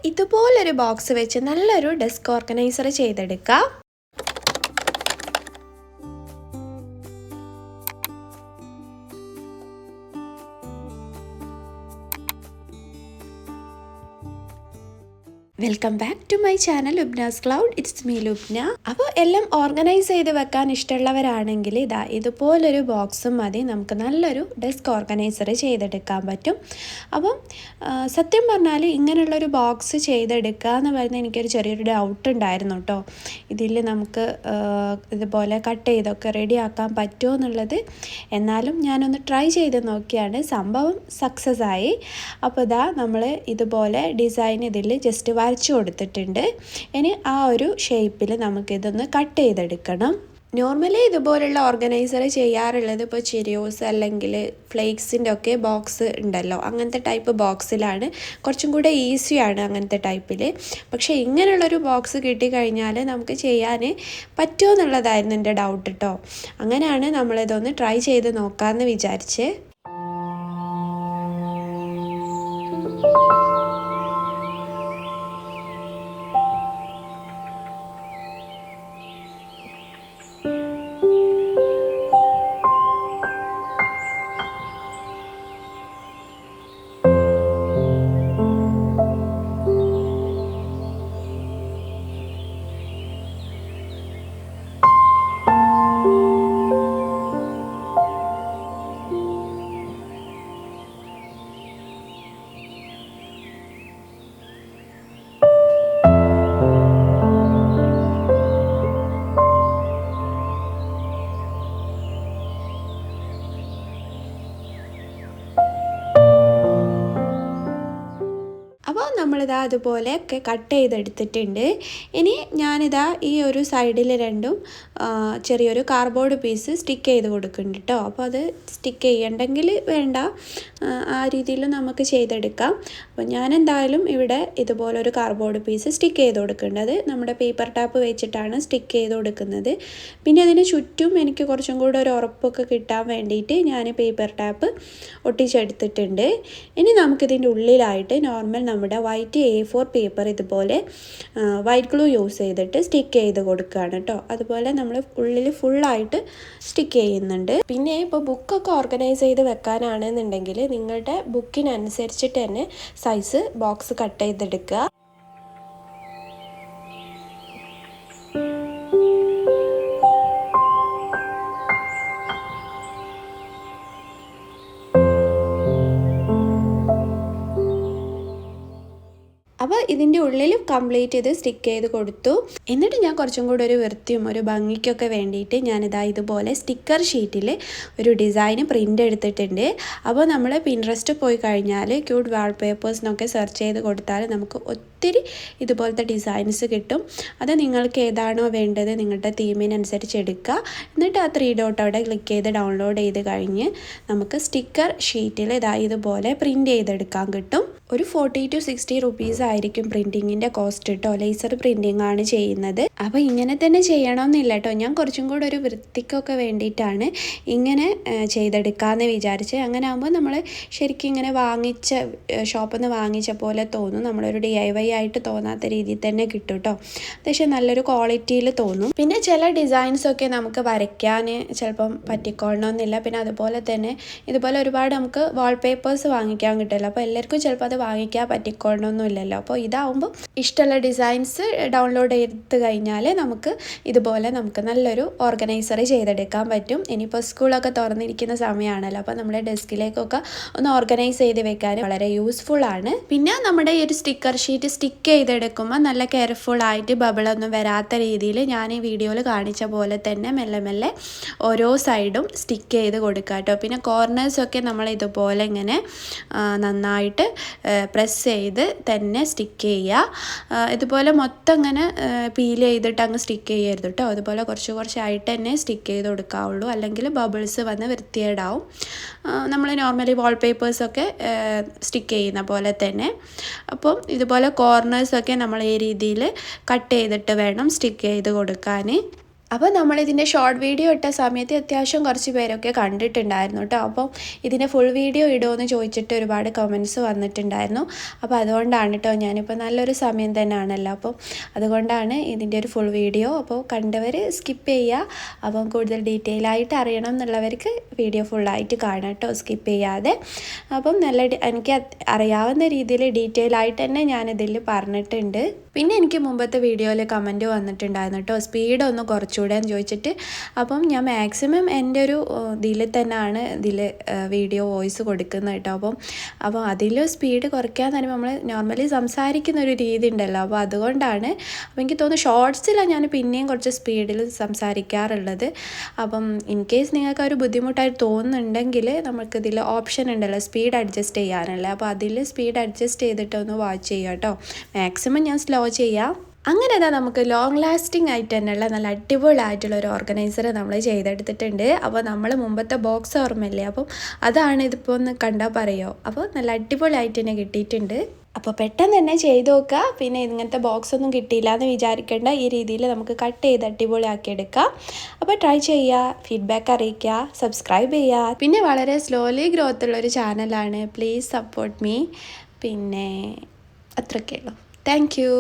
ഇതുപോലൊരു ബോക്സ് വെച്ച് നല്ലൊരു ഡെസ്ക് ഓർഗനൈസർ ചെയ്തെടുക്കാം. Welcome back to my channel Lubna's cloud. It's me Lubna. അപ്പോൾ എല്ലാം ഓർഗനൈസ് ചെയ്ത് വെക്കാൻ ഇഷ്ടമുള്ളവരാണെങ്കിൽ ഇതുപോലൊരു ബോക്സും മതി, നമുക്ക് നല്ലൊരു ഡെസ്ക് ഓർഗനൈസർ ചെയ്തെടുക്കാൻ പറ്റും. അപ്പം സത്യം പറഞ്ഞാൽ ഇങ്ങനെയുള്ളൊരു ബോക്സ് ചെയ്തെടുക്കുക എന്ന് പറയുന്നത് എനിക്കൊരു ചെറിയൊരു ഡൗട്ട് ഉണ്ടായിരുന്നു കേട്ടോ. ഇതിൽ നമുക്ക് ഇതുപോലെ കട്ട് ചെയ്തൊക്കെ റെഡിയാക്കാൻ പറ്റുമോ എന്നുള്ളത്. എന്നാലും ഞാനൊന്ന് ട്രൈ ചെയ്ത് നോക്കിയാണ്, സംഭവം സക്സസ് ആയി. അപ്പോൾ നമ്മൾ ഇതുപോലെ ഡിസൈൻ ഇതിൽ ജസ്റ്റ് വരച്ചു കൊടുത്തിട്ടുണ്ട്. ഇനി ആ ഒരു ഷേപ്പിൽ നമുക്കിതൊന്ന് കട്ട് ചെയ്തെടുക്കണം. നോർമലി ഇതുപോലുള്ള ഓർഗനൈസർ ചെയ്യാറുള്ളത് ഇപ്പോൾ ചെരിയോസ് അല്ലെങ്കിൽ ഫ്ലേക്സിൻ്റെ ഒക്കെ ബോക്സ് ഉണ്ടല്ലോ, അങ്ങനത്തെ ടൈപ്പ് ബോക്സിലാണ്. കുറച്ചും കൂടെ ഈസിയാണ് അങ്ങനത്തെ ടൈപ്പിൽ. പക്ഷേ ഇങ്ങനെയുള്ളൊരു ബോക്സ് കിട്ടിക്കഴിഞ്ഞാൽ നമുക്ക് ചെയ്യാൻ പറ്റുമോ എന്നുള്ളതായിരുന്നു എൻ്റെ ഡൗട്ട് കേട്ടോ. അങ്ങനെയാണ് നമ്മളിതൊന്ന് ട്രൈ ചെയ്ത് നോക്കാമെന്ന് വിചാരിച്ച്. അപ്പോൾ നമ്മളിതാ അതുപോലെയൊക്കെ കട്ട് ചെയ്തെടുത്തിട്ടുണ്ട്. ഇനി ഞാനിതാ ഈ ഒരു സൈഡിൽ രണ്ടും ചെറിയൊരു കാർഡ്ബോർഡ് പീസ് സ്റ്റിക്ക് ചെയ്ത് കൊടുക്കുന്നുണ്ട് കേട്ടോ. അപ്പോൾ അത് സ്റ്റിക്ക് ചെയ്യണ്ടെങ്കിൽ വേണ്ട, ആ രീതിയിൽ നമുക്ക് ചെയ്തെടുക്കാം. അപ്പോൾ ഞാൻ എന്തായാലും ഇവിടെ ഇതുപോലൊരു കാർഡ്ബോർഡ് പീസ് സ്റ്റിക്ക് ചെയ്ത് കൊടുക്കേണ്ടത് നമ്മുടെ പേപ്പർ ടാപ്പ് വെച്ചിട്ടാണ് സ്റ്റിക്ക് ചെയ്ത് കൊടുക്കുന്നത്. പിന്നെ അതിന് ചുറ്റും എനിക്ക് കുറച്ചും കൂടെ ഒരു ഉറപ്പൊക്കെ കിട്ടാൻ വേണ്ടിയിട്ട് ഞാൻ പേപ്പർ ടാപ്പ് ഒട്ടിച്ചെടുത്തിട്ടുണ്ട്. ഇനി നമുക്കിതിൻ്റെ ഉള്ളിലായിട്ട് നോർമൽ നമ്മുടെ വൈറ്റ് A4 പേപ്പർ ഇതുപോലെ വൈറ്റ് ഗ്ലൂ യൂസ് ചെയ്തിട്ട് സ്റ്റിക്ക് ചെയ്ത് കൊടുക്കുകയാണ് കേട്ടോ. അതുപോലെ നമ്മൾ ഉള്ളിൽ ഫുള്ളായിട്ട് സ്റ്റിക്ക് ചെയ്യുന്നുണ്ട്. പിന്നെ ഇപ്പോൾ ബുക്കൊക്കെ ഓർഗനൈസ് ചെയ്ത് വെക്കാനാണെന്നുണ്ടെങ്കിൽ നിങ്ങളുടെ ബുക്കിനനുസരിച്ചിട്ട് തന്നെ സൈസ് ബോക്സ് കട്ട് ചെയ്തെടുക്കുക. അപ്പോൾ ഇതിൻ്റെ ഉള്ളിൽ കംപ്ലീറ്റ് ഇത് സ്റ്റിക്ക് ചെയ്ത് കൊടുത്തു. എന്നിട്ട് ഞാൻ കുറച്ചും കൂടെ ഒരു വൃത്തിയും ഒരു ഭംഗിക്കൊക്കെ വേണ്ടിയിട്ട് ഞാനിതാ ഇതുപോലെ സ്റ്റിക്കർ ഷീറ്റിൽ ഒരു ഡിസൈൻ പ്രിൻ്റ് എടുത്തിട്ടുണ്ട്. അപ്പോൾ നമ്മൾ പിൻട്രസ്റ്റ് പോയി കഴിഞ്ഞാൽ ക്യൂട്ട് വാൾപേപ്പേഴ്സിനൊക്കെ സെർച്ച് ചെയ്ത് കൊടുത്താൽ നമുക്ക് ഒത്തിരി ഇതുപോലത്തെ ഡിസൈൻസ് കിട്ടും. അത് നിങ്ങൾക്ക് ഏതാണോ വേണ്ടത് നിങ്ങളുടെ തീമിനനുസരിച്ച് എടുക്കുക. എന്നിട്ട് ആ 3 ഡോട്ട് അവിടെ ക്ലിക്ക് ചെയ്ത് ഡൗൺലോഡ് ചെയ്ത് കഴിഞ്ഞ് നമുക്ക് സ്റ്റിക്കർ ഷീറ്റിൽ ഇതുപോലെ പ്രിൻ്റ് ചെയ്തെടുക്കാൻ കിട്ടും. ഒരു 40 to 60 റുപ്പീസ് ആയിരിക്കും പ്രിൻറ്റിങ്ങിൻ്റെ കോസ്റ്റ് കേട്ടോ. ലേസർ പ്രിൻറ്റിംഗ് ആണ് ചെയ്യുന്നത്. അപ്പോൾ ഇങ്ങനെ തന്നെ ചെയ്യണമെന്നില്ല കേട്ടോ. ഞാൻ കുറച്ചും കൂടെ ഒരു വൃത്തിക്കൊക്കെ വേണ്ടിയിട്ടാണ് ഇങ്ങനെ ചെയ്തെടുക്കാമെന്ന് വിചാരിച്ച്. അങ്ങനെ ആകുമ്പോൾ നമ്മൾ ശരിക്കും ഇങ്ങനെ ഷോപ്പിൽ നിന്ന് വാങ്ങിച്ച പോലെ തോന്നും. നമ്മളൊരു DIY ആയിട്ട് തോന്നാത്ത രീതിയിൽ തന്നെ കിട്ടും കേട്ടോ. അത്യാവശ്യം നല്ലൊരു ക്വാളിറ്റിയിൽ തോന്നും. പിന്നെ ചില ഡിസൈൻസൊക്കെ നമുക്ക് വരയ്ക്കാൻ ചിലപ്പം പറ്റിക്കൊള്ളണമെന്നില്ല. പിന്നെ അതുപോലെ തന്നെ ഇതുപോലെ ഒരുപാട് നമുക്ക് വാൾപേപ്പേഴ്സ് വാങ്ങിക്കാൻ കിട്ടില്ല. അപ്പോൾ എല്ലാവർക്കും ചിലപ്പോൾ അത് വാങ്ങിക്കാൻ പറ്റിക്കൊള്ളണമെന്നില്ലല്ലോ. അപ്പോൾ ഇതാവുമ്പോൾ ഇഷ്ടമുള്ള ഡിസൈൻസ് ഡൗൺലോഡ് ചെയ്ത് കഴിഞ്ഞാൽ നമുക്ക് ഇതുപോലെ നമുക്ക് നല്ലൊരു ഓർഗനൈസർ ചെയ്തെടുക്കാൻ പറ്റും. ഇനിയിപ്പോൾ സ്കൂളൊക്കെ തുറന്നിരിക്കുന്ന സമയമാണല്ലോ, അപ്പോൾ നമ്മുടെ ഡെസ്കിലേക്കൊക്കെ ഒന്ന് ഓർഗനൈസ് ചെയ്ത് വെക്കാൻ വളരെ യൂസ്ഫുൾ ആണ്. പിന്നെ നമ്മുടെ ഈ ഒരു സ്റ്റിക്കർ ഷീറ്റ് സ്റ്റിക്ക് ചെയ്തെടുക്കുമ്പോൾ നല്ല കെയർഫുള്ളായിട്ട് ബബിളൊന്നും വരാത്ത രീതിയിൽ ഞാൻ ഈ വീഡിയോയിൽ കാണിച്ച പോലെ തന്നെ മെല്ലെ മെല്ലെ ഓരോ സൈഡും സ്റ്റിക്ക് ചെയ്ത് കൊടുക്കുക കേട്ടോ. പിന്നെ കോർണേഴ്സൊക്കെ നമ്മൾ ഇതുപോലെ ഇങ്ങനെ നന്നായിട്ട് പ്രസ് ചെയ്ത് തന്നെ സ്റ്റിക്ക് ചെയ്യുക. ഇതുപോലെ മൊത്തം ഇങ്ങനെ പീൽ ചെയ്തിട്ട് അങ്ങ് സ്റ്റിക്ക് ചെയ്യരുത് കേട്ടോ. അതുപോലെ കുറച്ച് കുറച്ചായിട്ട് തന്നെ സ്റ്റിക്ക് ചെയ്ത് കൊടുക്കാവുള്ളൂ, അല്ലെങ്കിൽ ബബിൾസ് വന്ന് വൃത്തികേടാവും. നമ്മൾ നോർമലി വാൾപേപ്പേഴ്സൊക്കെ സ്റ്റിക്ക് ചെയ്യുന്ന പോലെ തന്നെ. അപ്പം ഇതുപോലെ കോർണേഴ്സൊക്കെ നമ്മൾ ഈ രീതിയിൽ കട്ട് ചെയ്തിട്ട് വേണം സ്റ്റിക്ക് ചെയ്ത് കൊടുക്കാൻ. അപ്പോൾ നമ്മളിതിൻ്റെ ഷോർട്ട് വീഡിയോ ഇട്ട സമയത്ത് അത്യാവശ്യം കുറച്ച് പേരൊക്കെ കണ്ടിട്ടുണ്ടായിരുന്നു കേട്ടോ. അപ്പോൾ ഇതിൻ്റെ ഫുൾ വീഡിയോ ഇടുമെന്ന് ചോദിച്ചിട്ട് ഒരുപാട് കമൻറ്റ്സ് വന്നിട്ടുണ്ടായിരുന്നു. അപ്പോൾ അതുകൊണ്ടാണ് കേട്ടോ, ഞാനിപ്പോൾ നല്ലൊരു സമയം തന്നെയാണല്ലോ, അപ്പോൾ അതുകൊണ്ടാണ് ഇതിൻ്റെ ഒരു ഫുൾ വീഡിയോ. അപ്പോൾ കണ്ടവർ സ്കിപ്പ് ചെയ്യുക. അപ്പം കൂടുതൽ ഡീറ്റെയിൽ ആയിട്ട് അറിയണം എന്നുള്ളവർക്ക് വീഡിയോ ഫുള്ളായിട്ട് കാണാം കേട്ടോ, സ്കിപ്പ് ചെയ്യാതെ. അപ്പം എനിക്ക് അറിയാവുന്ന രീതിയിൽ ഡീറ്റെയിൽ ആയിട്ട് തന്നെ ഞാനിതിൽ പറഞ്ഞിട്ടുണ്ട്. പിന്നെ എനിക്ക് മുമ്പത്തെ വീഡിയോയിൽ കമൻറ്റ് വന്നിട്ടുണ്ടായിരുന്നു കേട്ടോ, സ്പീഡ് ഒന്ന് കുറച്ചുകൂടെ എന്ന് ചോദിച്ചിട്ട്. അപ്പം ഞാൻ മാക്സിമം എൻ്റെ ഒരു ഇതിൽ തന്നെയാണ് വീഡിയോ വോയിസ് കൊടുക്കുന്നത് കേട്ടോ. അപ്പോൾ അതിൽ സ്പീഡ് കുറയ്ക്കാൻ തന്നെ നമ്മൾ നോർമലി സംസാരിക്കുന്ന ഒരു രീതി ഉണ്ടല്ലോ, അപ്പോൾ അതുകൊണ്ടാണ്. അപ്പോൾ എനിക്ക് തോന്നുന്നു ഷോർട്സിലാണ് ഞാൻ പിന്നെയും കുറച്ച് സ്പീഡിൽ സംസാരിക്കാറുള്ളത്. അപ്പം ഇൻ കേസ് നിങ്ങൾക്ക് ഒരു ബുദ്ധിമുട്ടായിട്ട് തോന്നുന്നുണ്ടെങ്കിൽ നമുക്കിതിൽ ഓപ്ഷൻ ഉണ്ടല്ലോ സ്പീഡ് അഡ്ജസ്റ്റ് ചെയ്യാനുള്ള. അപ്പോൾ അതിൽ സ്പീഡ് അഡ്ജസ്റ്റ് ചെയ്തിട്ടൊന്ന് വാച്ച് ചെയ്യുക കേട്ടോ. മാക്സിമം ഞാൻ സ്ലോ ചെയ്യാം. അങ്ങനെ നമുക്ക് ലോങ് ലാസ്റ്റിംഗ് ആയിട്ട് തന്നെയുള്ള നല്ല അടിപൊളിയായിട്ടുള്ള ഒരു ഓർഗനൈസർ നമ്മൾ ചെയ്തെടുത്തിട്ടുണ്ട്. അപ്പോൾ നമ്മൾ മുമ്പത്തെ ബോക്സ് ഓർമ്മയില്ലേ, അപ്പം അതാണ് ഇതിപ്പോൾ ഒന്ന് കണ്ടാൽ പറയുമോ. അപ്പോൾ നല്ല അടിപൊളിയായിട്ട് തന്നെ കിട്ടിയിട്ടുണ്ട്. അപ്പോൾ പെട്ടെന്ന് തന്നെ ചെയ്ത് നോക്കുക. പിന്നെ ഇങ്ങനത്തെ ബോക്സ് ഒന്നും കിട്ടിയില്ല എന്ന് വിചാരിക്കേണ്ട, ഈ രീതിയിൽ നമുക്ക് കട്ട് ചെയ്ത് അടിപൊളിയാക്കി എടുക്കാം. അപ്പോൾ ട്രൈ ചെയ്യുക, ഫീഡ്ബാക്ക് അറിയിക്കുക, സബ്സ്ക്രൈബ് ചെയ്യുക. പിന്നെ വളരെ സ്ലോലി ഗ്രോത്ത് ഉള്ളൊരു ചാനലാണ്, പ്ലീസ് സപ്പോർട്ട് മീ. പിന്നെ അത്രയൊക്കെ ഉള്ളൂ. Thank you.